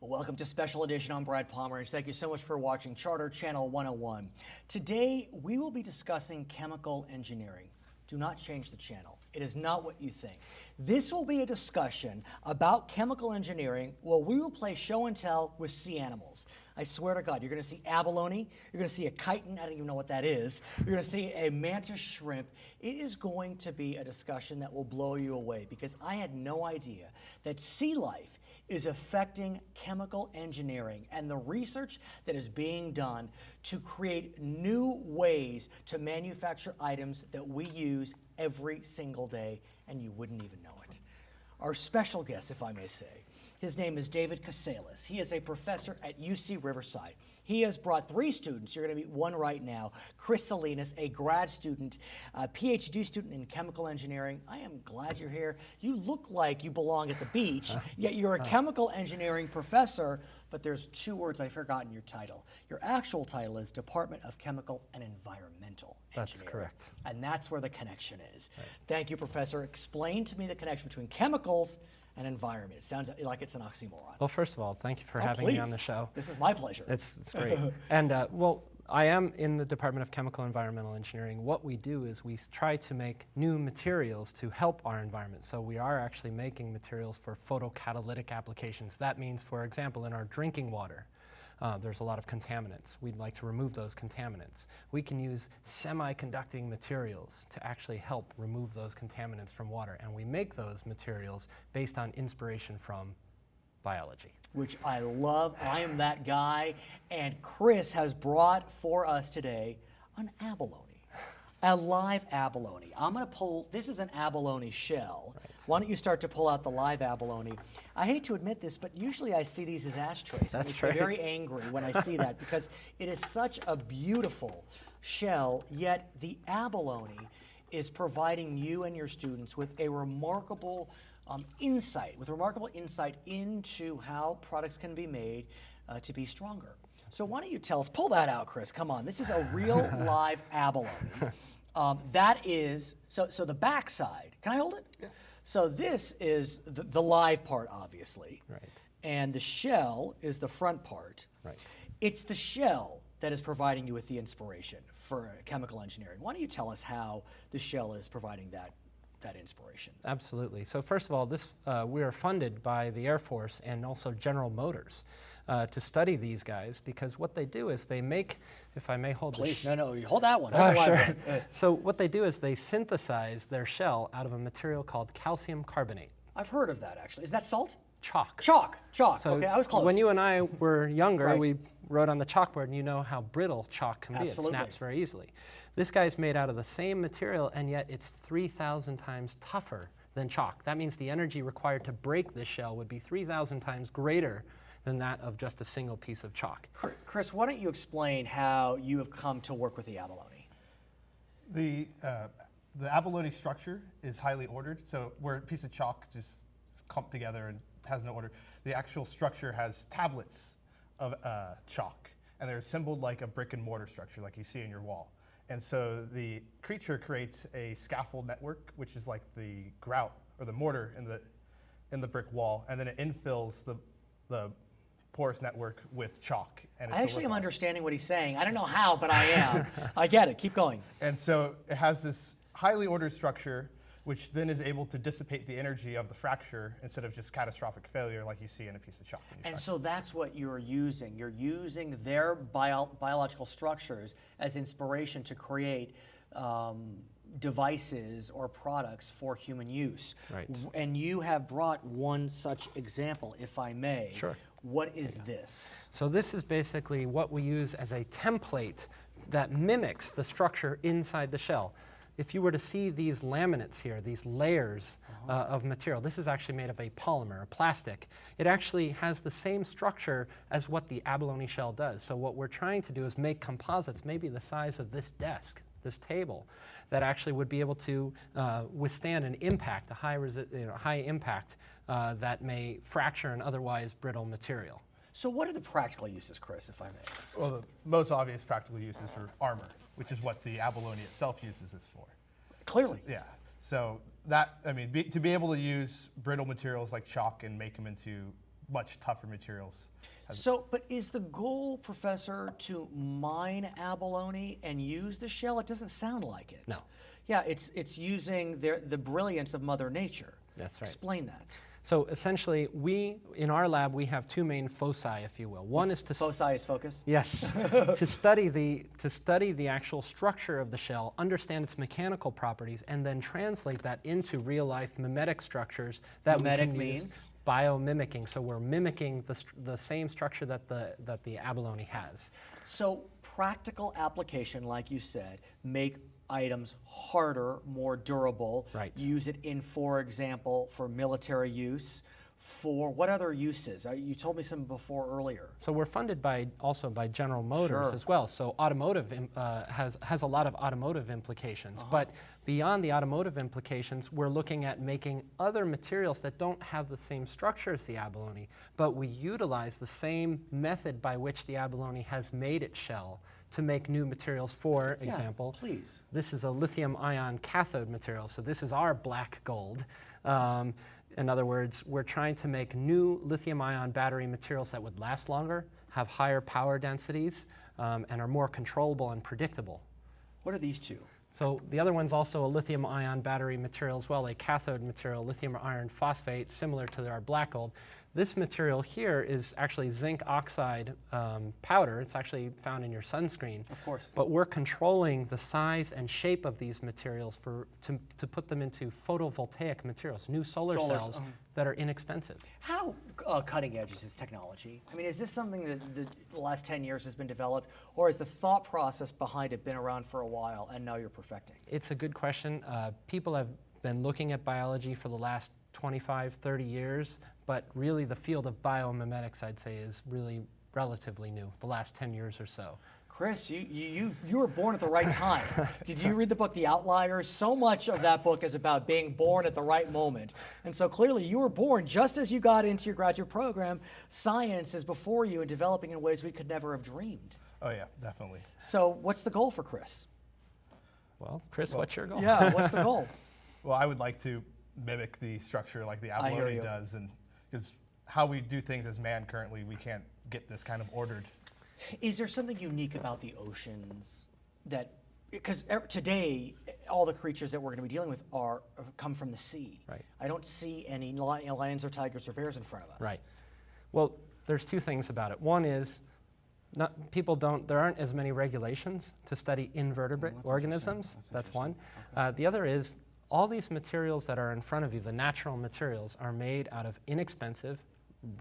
Welcome to Special Edition. I'm Brad Pomerantz. Thank you so much for watching Charter Channel 101. Today, we will be discussing chemical engineering. Do not change the channel. It is not what you think. This will be a discussion about chemical engineering where we will play show and tell with sea animals. I swear to God, you're going to see abalone, you're going to see a chitin, I don't even know what that is, you're going to see a mantis shrimp. It is going to be a discussion that will blow you away because I had no idea that sea life is affecting chemical engineering and the research that is being done to create new ways to manufacture items that we use every single day and you wouldn't even know it. Our special guest, if I may say, his name is David Kisailus. He is a professor at UC Riverside. He has brought 3 students. You're going to meet one right now. Kisailus, a grad student, a PhD student in chemical engineering. I am glad you're here. You look like you belong at the beach, yet you're a chemical engineering professor, but there's 2 words I forgot in your title. Your actual title is Department of Chemical and Environmental Engineering. That's correct. And that's where the connection is. Right. Thank you, Professor. Explain to me the connection between chemicals and environment. It sounds like it's an oxymoron. Well, first of all, thank you for having me on the show. This is my pleasure. It's great. And well, I am in the Department of Chemical and Environmental Engineering. What we do is we try to make new materials to help our environment. So we are actually making materials for photocatalytic applications. That means, for example, in our drinking water, there's a lot of contaminants. We'd like to remove those contaminants. We can use semiconducting materials to actually help remove those contaminants from water. And we make those materials based on inspiration from biology. Which I love. I am that guy. And Chris has brought for us today an abalone. A live abalone. I'm going to pull, this is an abalone shell. Right. Why don't you start to pull out the live abalone? I hate to admit this, but usually I see these as ashtrays. That's right. I'm very angry when I see that because it is such a beautiful shell, yet the abalone is providing you and your students with a remarkable insight into how products can be made to be stronger. So why don't you tell us, pull that out, Chris, come on. This is a real live abalone. That is, so the backside, can I hold it? Yes. So this is the live part, obviously. Right. And the shell is the front part. Right. It's the shell that is providing you with the inspiration for chemical engineering. Why don't you tell us how the shell is providing that inspiration? Absolutely. So first of all, we are funded by the Air Force and also General Motors to study these guys because what they do is they make, if I may hold Please, this. no, you hold that one. Sure. So what they do is they synthesize their shell out of a material called calcium carbonate. I've heard of that, actually. Is that salt? Chalk. Chalk. So okay, I was close. When you and I were younger, Right. we wrote on the chalkboard, and you know how brittle chalk can be. Absolutely. It snaps very easily. This guy's made out of the same material, and yet it's 3,000 times tougher than chalk. That means the energy required to break this shell would be 3,000 times greater than that of just a single piece of chalk. Chris, why don't you explain how you have come to work with the abalone? The abalone structure is highly ordered. So where a piece of chalk just is clumped together and has no order, the actual structure has tablets of chalk, and they're assembled like a brick and mortar structure, like you see in your wall. And so the creature creates a scaffold network, which is like the grout or the mortar in the brick wall, and then it infills the porous network with chalk. And I actually am understanding what he's saying. I don't know how, but I am. I get it. Keep going. And so it has this highly ordered structure, which then is able to dissipate the energy of the fracture instead of just catastrophic failure like you see in a piece of chalk. And so that's what you're using. You're using their biological structures as inspiration to create devices or products for human use. Right. And you have brought one such example, if I may. Sure. What is this? So this is basically what we use as a template that mimics the structure inside the shell. If you were to see these laminates here, these layers of material, this is actually made of a polymer, a plastic. It actually has the same structure as what the abalone shell does. So what we're trying to do is make composites maybe the size of this desk, this table, that actually would be able to withstand an impact, a high impact that may fracture an otherwise brittle material. So what are the practical uses, Chris, if I may? Well, the most obvious practical use is for armor, which is what the abalone itself uses this for. Clearly. So, yeah. So that, I mean, to be able to use brittle materials like chalk and make them into much tougher materials. So, but is the goal, Professor, to mine abalone and use the shell? It doesn't sound like it. No. Yeah, it's using the brilliance of Mother Nature. That's right. Explain that. So essentially, in our lab, we have two main foci, if you will. One is to Foci is focus? Yes, to study the actual structure of the shell, understand its mechanical properties, and then translate that into real-life mimetic structures that Mimetic we can use. means? Biomimicking. So we're mimicking the same structure that the abalone has. So practical application, like you said, make items harder, more durable. Right. Use it in, for example, for military use. For what other uses? You told me some before earlier. So we're funded also by General Motors Sure. as well. So automotive has a lot of automotive implications. But beyond the automotive implications, we're looking at making other materials that don't have the same structure as the abalone, but we utilize the same method by which the abalone has made its shell to make new materials. For example, please. this is a lithium-ion cathode material. So this is our black gold. In other words, we're trying to make new lithium-ion battery materials that would last longer, have higher power densities, and are more controllable and predictable. What are these two? So the other one's also a lithium-ion battery material as well, a cathode material, lithium iron phosphate, similar to our black gold. This material here is actually zinc oxide powder. It's actually found in your sunscreen. Of course. But we're controlling the size and shape of these materials to put them into photovoltaic materials, new solar cells that are inexpensive. How cutting edge is this technology? I mean, is this something that the last 10 years has been developed, or has the thought process behind it been around for a while and now you're perfecting? It's a good question. People have been looking at biology for the last 25, 30 years, but really the field of biomimetics, I'd say, is really relatively new, the last 10 years or so. Chris, you were born at the right time. Did you read the book The Outliers? So much of that book is about being born at the right moment. And so clearly you were born just as you got into your graduate program. Science is before you and developing in ways we could never have dreamed. Oh yeah, definitely. So what's the goal for Chris? Well, Chris, what's your goal? Yeah, what's the goal? Well, I would like to mimic the structure like the I hear abalone you. does, and because how we do things as man currently, we can't get this kind of ordered. Is there something unique about the oceans that, because today, all the creatures that we're going to be dealing with come from the sea. Right. I don't see any lions or tigers or bears in front of us. Right. Well, there's two things about it. One is, there aren't as many regulations to study invertebrate organisms. That's one. Okay. The other is, all these materials that are in front of you, the natural materials, are made out of inexpensive,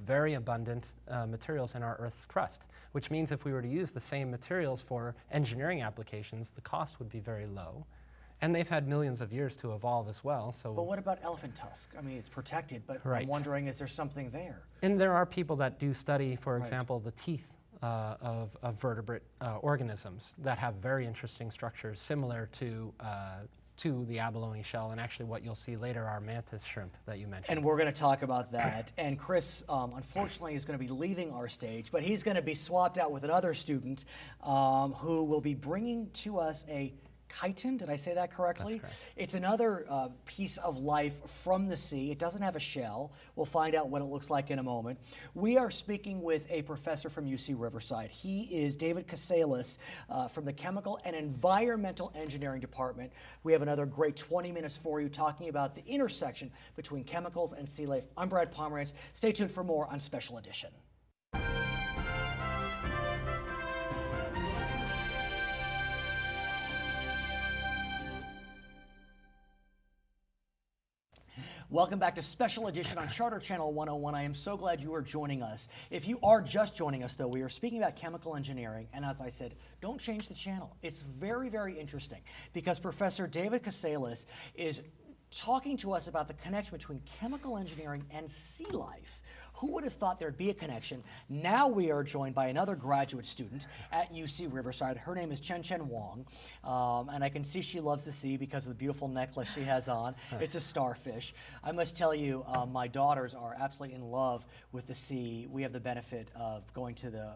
very abundant materials in our Earth's crust, which means if we were to use the same materials for engineering applications, the cost would be very low. And they've had millions of years to evolve as well. So, But what about elephant tusk? I mean, it's protected, but I'm Right. wondering, is there something there? and there are people that do study, for example, the teeth of vertebrate organisms that have very interesting structures similar to the abalone shell, and actually what you'll see later are mantis shrimp that you mentioned. And we're going to talk about that. And Chris, unfortunately, is going to be leaving our stage, but he's going to be swapped out with another student who will be bringing to us a chitin. Did I say that correctly? That's correct. It's another piece of life from the sea. It doesn't have a shell. We'll find out what it looks like in a moment. We are speaking with a professor from UC Riverside. He is David Kisailus from the Chemical and Environmental Engineering Department. We have another great 20 minutes for you talking about the intersection between chemicals and sea life. I'm Brad Pomerantz. Stay tuned for more on Special Edition. Welcome back to Special Edition on Charter Channel 101. I am so glad you are joining us. If you are just joining us, though, we are speaking about chemical engineering, and as I said, don't change the channel. It's very, very interesting because Professor David Kisailus is talking to us about the connection between chemical engineering and sea life. Who would have thought there'd be a connection? Now we are joined by another graduate student at UC Riverside. Her name is Chen Wang, and I can see she loves the sea because of the beautiful necklace she has on. It's a starfish. I must tell you, my daughters are absolutely in love with the sea. We have the benefit of going to the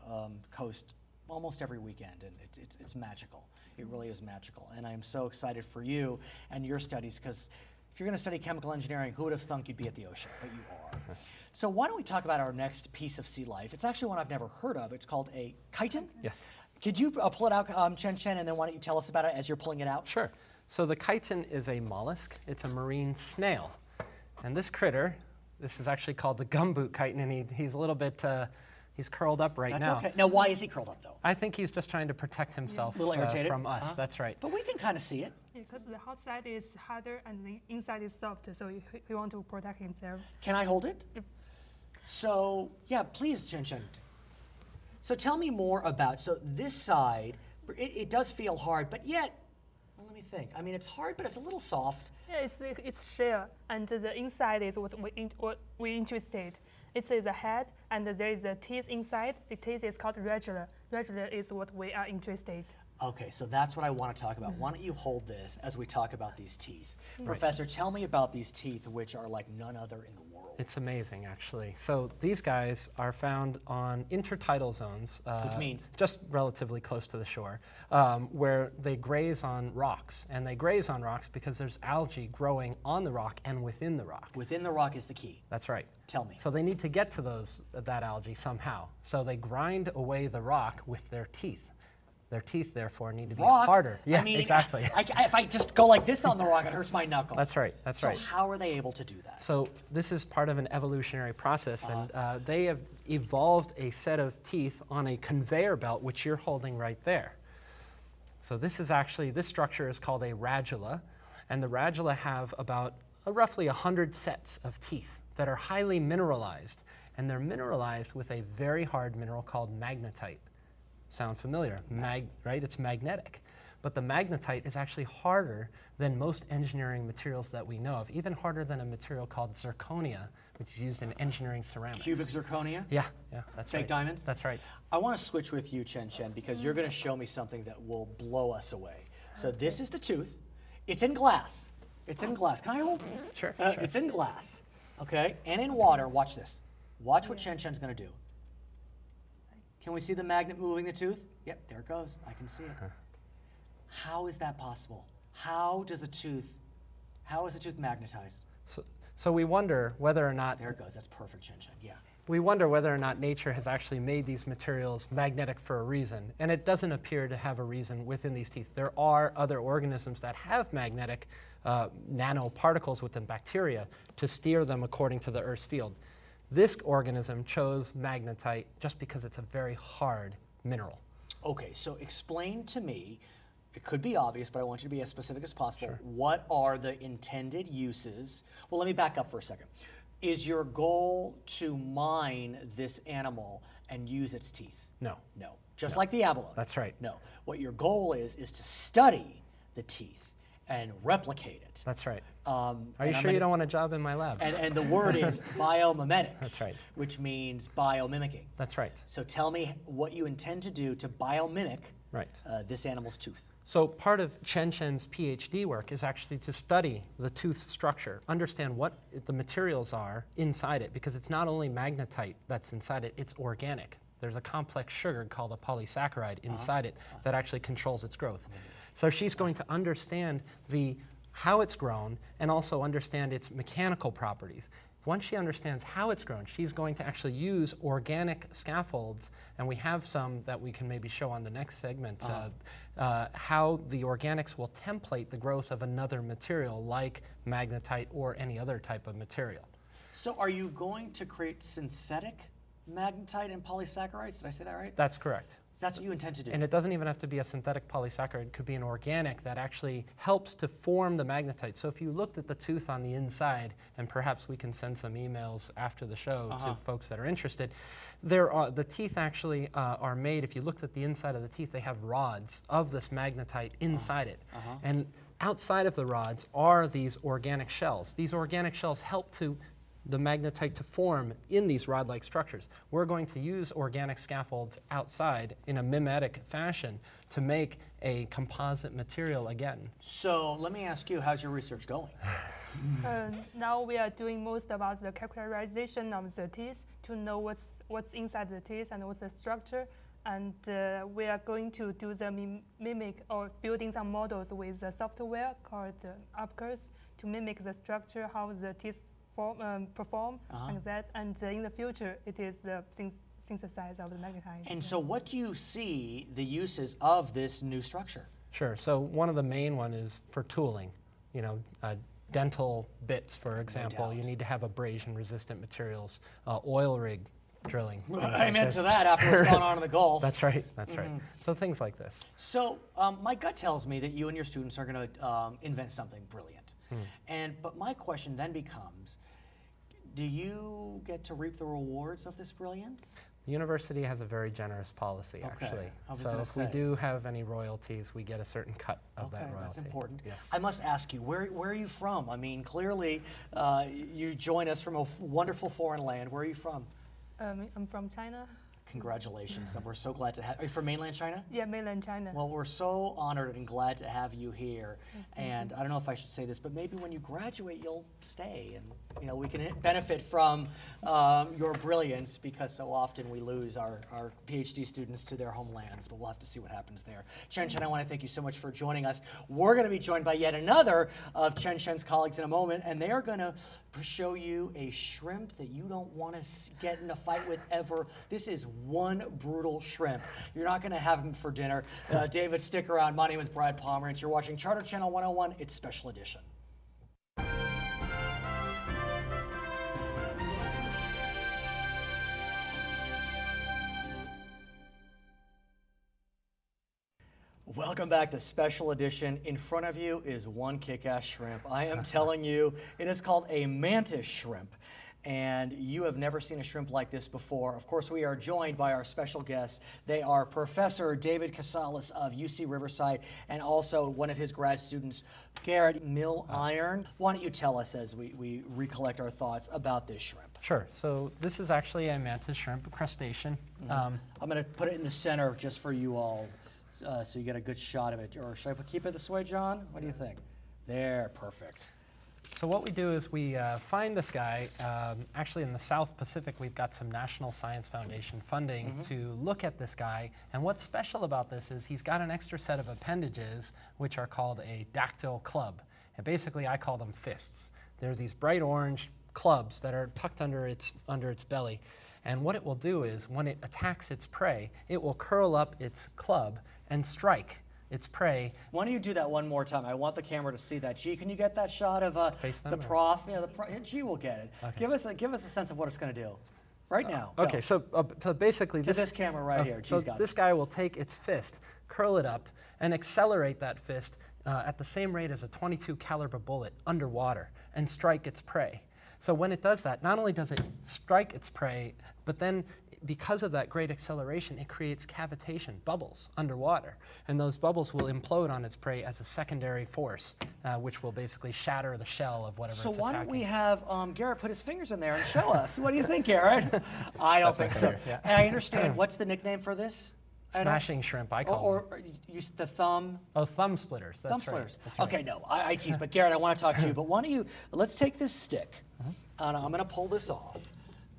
coast almost every weekend, and it's magical. It really is magical, and I am so excited for you and your studies because if you're going to study chemical engineering, who would have thunk you'd be at the ocean? But you are. So why don't we talk about our next piece of sea life? It's actually one I've never heard of. It's called a chitin. Yes. Could you pull it out, Chen Chen, and then why don't you tell us about it as you're pulling it out? Sure. So the chitin is a mollusk. It's a marine snail. And this critter, this is actually called the Gumboot Chitin, and he's a little bit, he's curled up right That's now. okay. Now, why is he curled up, though? I think he's just trying to protect himself A little irritated? from us. That's right. But we can kind of see it. Because the outside is harder and the inside is soft, so he want to protect himself. Can I hold it? Yep. So, yeah, please, Chen Chen. So tell me more about, so this side, it does feel hard, but yet, well, let me think. I mean, it's hard, but it's a little soft. Yeah, it's shell, and the inside is what we interested. It's the head, and there is the teeth inside. The teeth is called radula. Radula is what we are interested. Okay, so that's what I want to talk about. Why don't you hold this as we talk about these teeth? Professor, tell me about these teeth, which are like none other in the world. It's amazing, actually. So these guys are found on intertidal zones, Which means? just relatively close to the shore, where they graze on rocks. And they graze on rocks because there's algae growing on the rock and within the rock. Within the rock is the key. That's right. Tell me. So they need to get to that algae somehow. So they grind away the rock with their teeth. Their teeth, therefore, need to be Rock? harder. Yeah, I mean, exactly. if I just go like this on the rock, it hurts my knuckle. That's right. That's right. So how are they able to do that? So this is part of an evolutionary process, and they have evolved a set of teeth on a conveyor belt, which you're holding right there. So this structure is called a radula, and the radula have about roughly 100 sets of teeth that are highly mineralized, and they're mineralized with a very hard mineral called magnetite. Sound familiar? Right? It's magnetic. But the magnetite is actually harder than most engineering materials that we know of, even harder than a material called zirconia, which is used in engineering ceramics. Cubic zirconia? Yeah, that's right. Fake diamonds? That's right. I want to switch with you, Chen Chen, because you're going to show me something that will blow us away. So this is the tooth. It's in glass. It's in glass. Can I hold? Sure, sure. It's in glass, okay? And in water. Watch this. Watch what Chen Chen's going to do. Can we see the magnet moving the tooth? Yep, there it goes. I can see it. How is that possible? How is the tooth magnetized? So we wonder whether or not There it goes. That's perfect, Chen Chen. Yeah. we wonder whether or not nature has actually made these materials magnetic for a reason, and it doesn't appear to have a reason within these teeth. There are other organisms that have magnetic nanoparticles within bacteria to steer them according to the Earth's field. This organism chose magnetite just because it's a very hard mineral. Okay, so explain to me, it could be obvious, but I want you to be as specific as possible. Sure. What are the intended uses? Well, let me back up for a second. Is your goal to mine this animal and use its teeth? No. No. Just like the abalone. That's right. No. What your goal is to study the teeth and replicate it. That's right. Are Are you sure you don't want a job in my lab? And the word is biomimetics. That's right. Which means biomimicking. That's right. So tell me what you intend to do to biomimic Right. this animal's tooth. So part of Chen Chen's PhD work is actually to study the tooth structure, understand what the materials are inside it, because it's not only magnetite that's inside it, it's organic. There's a complex sugar called a polysaccharide inside it that actually controls its growth. So she's going to understand how it's grown and also understand its mechanical properties. Once she understands how it's grown, she's going to actually use organic scaffolds, and we have some that we can maybe show on the next segment, how the organics will template the growth of another material like magnetite or any other type of material. So are you going to create synthetic magnetite and polysaccharides? Did I say that right? That's correct. That's what you intend to do. And it doesn't even have to be a synthetic polysaccharide. It could be an organic that actually helps to form the magnetite. So if you looked at the tooth on the inside, and perhaps we can send some emails after the show to folks that are interested, the teeth actually are made, if you looked at the inside of the teeth, they have rods of this magnetite inside it. And outside of the rods are these organic shells. These organic shells help the magnetite to form in these rod-like structures. We're going to use organic scaffolds outside in a mimetic fashion to make a composite material again. So let me ask you, how's your research going? Now we are doing most about the characterization of the teeth to know what's inside the teeth and what's the structure. And we are going to do the mimic or building some models with the software called Upcurse to mimic the structure, how the teeth perform like that. And in the future, it is the synthesize of the magnetite. And so what do you see the uses of this new structure? Sure. So one of the main one is for tooling. You know, dental bits, for example. You need to have abrasion-resistant materials. Oil rig drilling. I'm into that after what's gone on in the Gulf. That's right. That's right. So things like this. So my gut tells me that you and your students are going to invent something brilliant. But my question then becomes, do you get to reap the rewards of this brilliance? The university has a very generous policy, actually. So if we do have any royalties, we get a certain cut of that royalty. That's important. Yes. I must ask you, where are you from? I mean, clearly you join us from a wonderful foreign land. Where are you from? I'm from China. Congratulations. And we're so glad to have. Are you from mainland China? Yeah, mainland China. Well, we're so honored and glad to have you here. And I don't know if I should say this, but maybe when you graduate, you'll stay, and we can benefit from your brilliance, because so often we lose our PhD students to their homelands. But we'll have to see what happens there. Chen Chen, I want to thank you so much for joining us. We're going to be joined by yet another of Chen Chen's colleagues in a moment, and they are going to show you a shrimp that you don't want to get in a fight with ever. This is one brutal shrimp. You're not going to have him for dinner. David, stick around. My name is Brad Pomerantz. You're watching Charter Channel 101. It's Special Edition. Welcome back to Special Edition. In front of you is one kick-ass shrimp. I am telling you, it is called a Mantis Shrimp. And you have never seen a shrimp like this before. Of course, we are joined by our special guests. They are Professor David Kisailus of UC Riverside, and also one of his grad students, Garrett Mill-Iron. Why don't you tell us, as we recollect our thoughts, about this shrimp? Sure. So this is actually a mantis shrimp, a crustacean. I'm going to put it in the center just for you all, so you get a good shot of it. Or should I keep it this way, John? What do you think? There, perfect. So what we do is we find this guy. Actually, in the South Pacific, we've got some National Science Foundation funding to look at this guy. And what's special about this is he's got an extra set of appendages, which are called a Dactyl Club. And basically, I call them fists. They're these bright orange clubs that are tucked under its belly. And what it will do is, when it attacks its prey, it will curl up its club and strike its prey. Why don't you do that one more time? I want the camera to see that. G, can you get that shot of the prof? Yeah, G will get it. Okay. Give us a sense of what it's going to do right now. Okay, so basically this camera right here. So this guy will take its fist, curl it up, and accelerate that fist at the same rate as a .22 caliber bullet underwater and strike its prey. So when it does that, not only does it strike its prey, but then because of that great acceleration, it creates cavitation, bubbles underwater. And those bubbles will implode on its prey as a secondary force, which will basically shatter the shell of whatever it's attacking. So why don't we have Garrett put his fingers in there and show us? What do you think, Garrett? I don't think so. Yeah. And I understand. What's the nickname for this? Smashing shrimp, I call them. Or use the thumb? Oh, thumb splitters. That's thumb splitters. Right. That's right. Okay, no, I tease. But Garrett, I want to talk to you. But why don't you, let's take this stick, and I'm going to pull this off.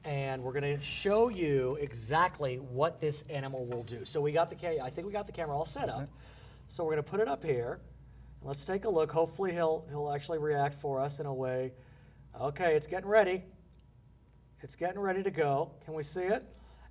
And we're going to show you exactly what this animal will do. So I think we got the camera all set up. So we're going to put it up here. Let's take a look. Hopefully he'll actually react for us in a way. Okay, it's getting ready. It's getting ready to go. Can we see it?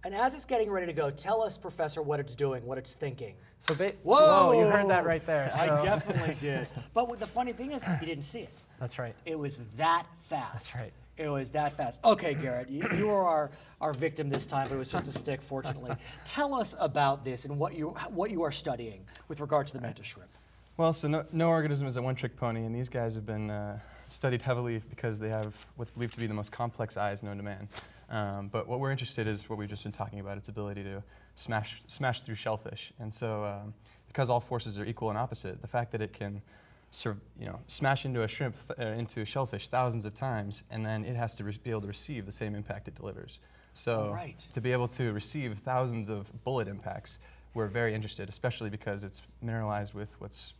And as it's getting ready to go, tell us, Professor, what it's doing, what it's thinking. So whoa, you heard that right there. I definitely did. But the funny thing is, you didn't see it. That's right. It was that fast. That's right. It was that fast. Okay, Garrett, you are our victim this time, but it was just a stick, fortunately. Tell us about this and what you are studying with regard to the mantis shrimp. Well, so no organism is a one-trick pony, and these guys have been studied heavily because they have what's believed to be the most complex eyes known to man. But what we're interested in is what we've just been talking about, its ability to smash through shellfish. And so because all forces are equal and opposite, the fact that it can smash into a shrimp, into a shellfish thousands of times, and then it has to be able to receive the same impact it delivers. So to be able to receive thousands of bullet impacts, we're very interested, especially because it's mineralized with what's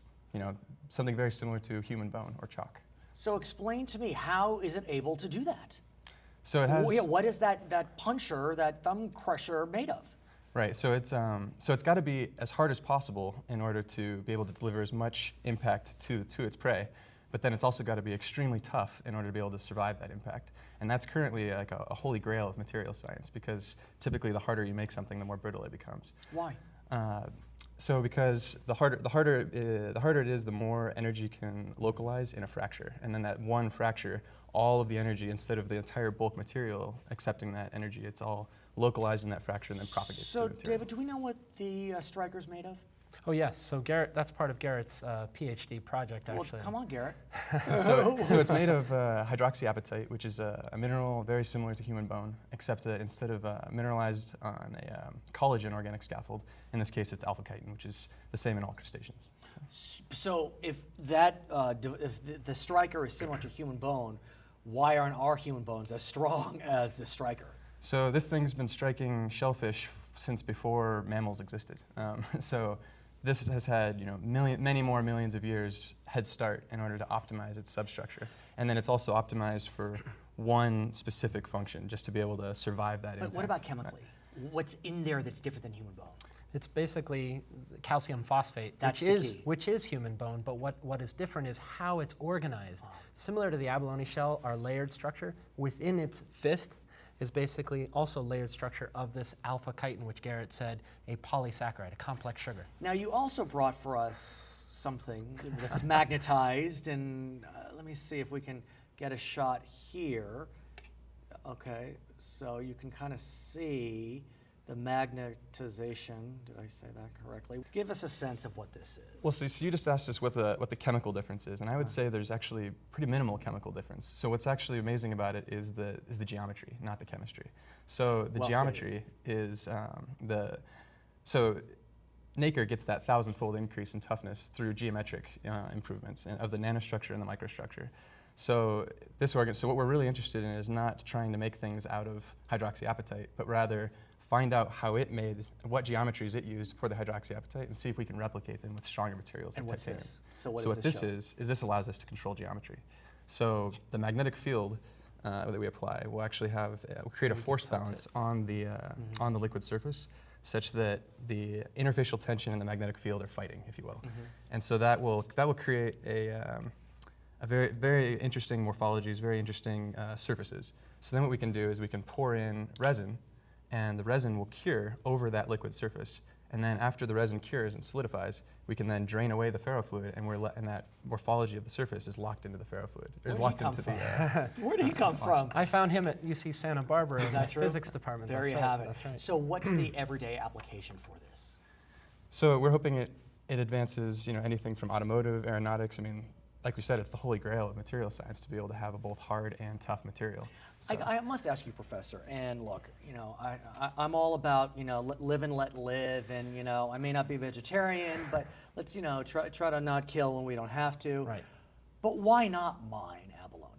something very similar to human bone or chalk. So explain to me, how is it able to do that? So it has. What is that puncher, that thumb crusher made of? Right, so it's got to be as hard as possible in order to be able to deliver as much impact to its prey. but then it's also got to be extremely tough in order to be able to survive that impact. And that's currently like a holy grail of material science, because typically the harder you make something, the more brittle it becomes. Why? So because the harder it is, the more energy can localize in a fracture. And then that one fracture, all of the energy, instead of the entire bulk material accepting that energy, it's all localized in that fracture and then propagates So, through the material. David, do we know what the striker's made of? Oh yes, so Garrett, that's part of Garrett's PhD project actually. Well, come on, Garrett. So it's made of hydroxyapatite, which is a mineral very similar to human bone, except that instead of mineralized on a collagen organic scaffold, in this case it's alpha chitin, which is the same in all crustaceans. So if that, if the striker is similar to human bone, why aren't our human bones as strong as the striker? So this thing's been striking shellfish since before mammals existed. So this has had many more millions of years head start in order to optimize its substructure. And then it's also optimized for one specific function, just to be able to survive that But impact. what about chemically? What's in there that's different than human bone? It's basically calcium phosphate, That's the key. which is human bone, but what is different is how it's organized. Similar to the abalone shell, our layered structure, within its fist is basically also layered structure of this alpha chitin, which Garrett said, a polysaccharide, a complex sugar. Now, you also brought for us something that's magnetized, and let me see if we can get a shot here. Okay, so you can kind of see the magnetization. Did I say that correctly? Give us a sense of what this is. Well, so you just asked us what the chemical difference is, and I would say there's actually pretty minimal chemical difference. So what's actually amazing about it is the geometry, not the chemistry. So the Well geometry is so nacre gets that 1,000-fold increase in toughness through geometric improvements of the nanostructure and the microstructure. So so what we're really interested in is not trying to make things out of hydroxyapatite, but rather find out how it made, what geometries it used for the hydroxyapatite, and see if we can replicate them with stronger materials And like what's titanium. this? So what So does what this this show? is this allows us to control geometry. So the magnetic field that we apply will actually have will create a force balance on the liquid surface, such that the interfacial tension and the magnetic field are fighting, if you will. And so that will create a very, very interesting morphologies, very interesting surfaces. So then what we can do is we can pour in resin, and the resin will cure over that liquid surface. And then after the resin cures and solidifies, we can then drain away the ferrofluid, and that morphology of the surface is locked into the ferrofluid. Where did he come from? Where did he come from? I found him at UC Santa Barbara in the that true? physics department. There That's you right, have it. That's right. So what's the everyday application for this? So we're hoping it advances, anything from automotive, aeronautics. I mean, like we said, it's the holy grail of material science to be able to have a both hard and tough material. So. I must ask you, Professor, and look, I'm all about, live and let live, and, I may not be vegetarian, but let's, try to not kill when we don't have to. Right. But why not mine abalone?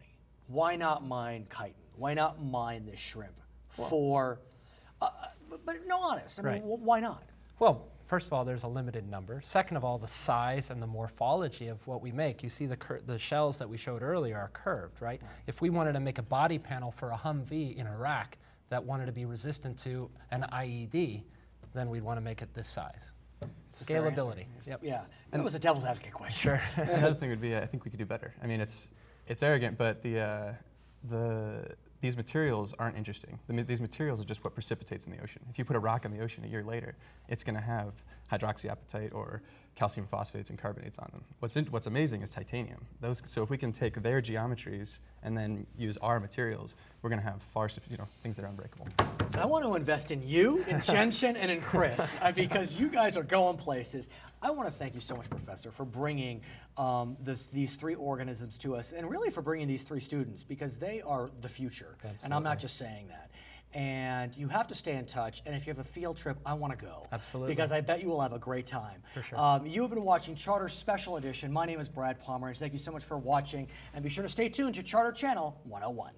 Why not mine chitin? Why not mine this shrimp? But no, honest, I mean, Right. Why not? Well, first of all, there's a limited number. Second of all, the size and the morphology of what we make. You see the shells that we showed earlier are curved, right? If we wanted to make a body panel for a Humvee in Iraq that wanted to be resistant to an IED, then we'd want to make it this size. Scalability. Yep. Yeah, that was a devil's advocate question. Sure. Another thing would be, I think we could do better. I mean, it's arrogant, but these materials aren't interesting. These materials are just what precipitates in the ocean. If you put a rock in the ocean a year later, it's going to have hydroxyapatite or calcium phosphates and carbonates on them. What's amazing is titanium. So if we can take their geometries and then use our materials, we're going to have things that are unbreakable. I want to invest in you, in Shenshen, and in Chris, because you guys are going places. I want to thank you so much, Professor, for bringing these three organisms to us, and really for bringing these three students, because they are the future. Absolutely. And I'm not just saying that. And you have to stay in touch, and if you have a field trip, I want to go. Absolutely. Because I bet you will have a great time. For sure. You have been watching Charter Special Edition. My name is Brad Palmer, and thank you so much for watching. And be sure to stay tuned to Charter Channel 101.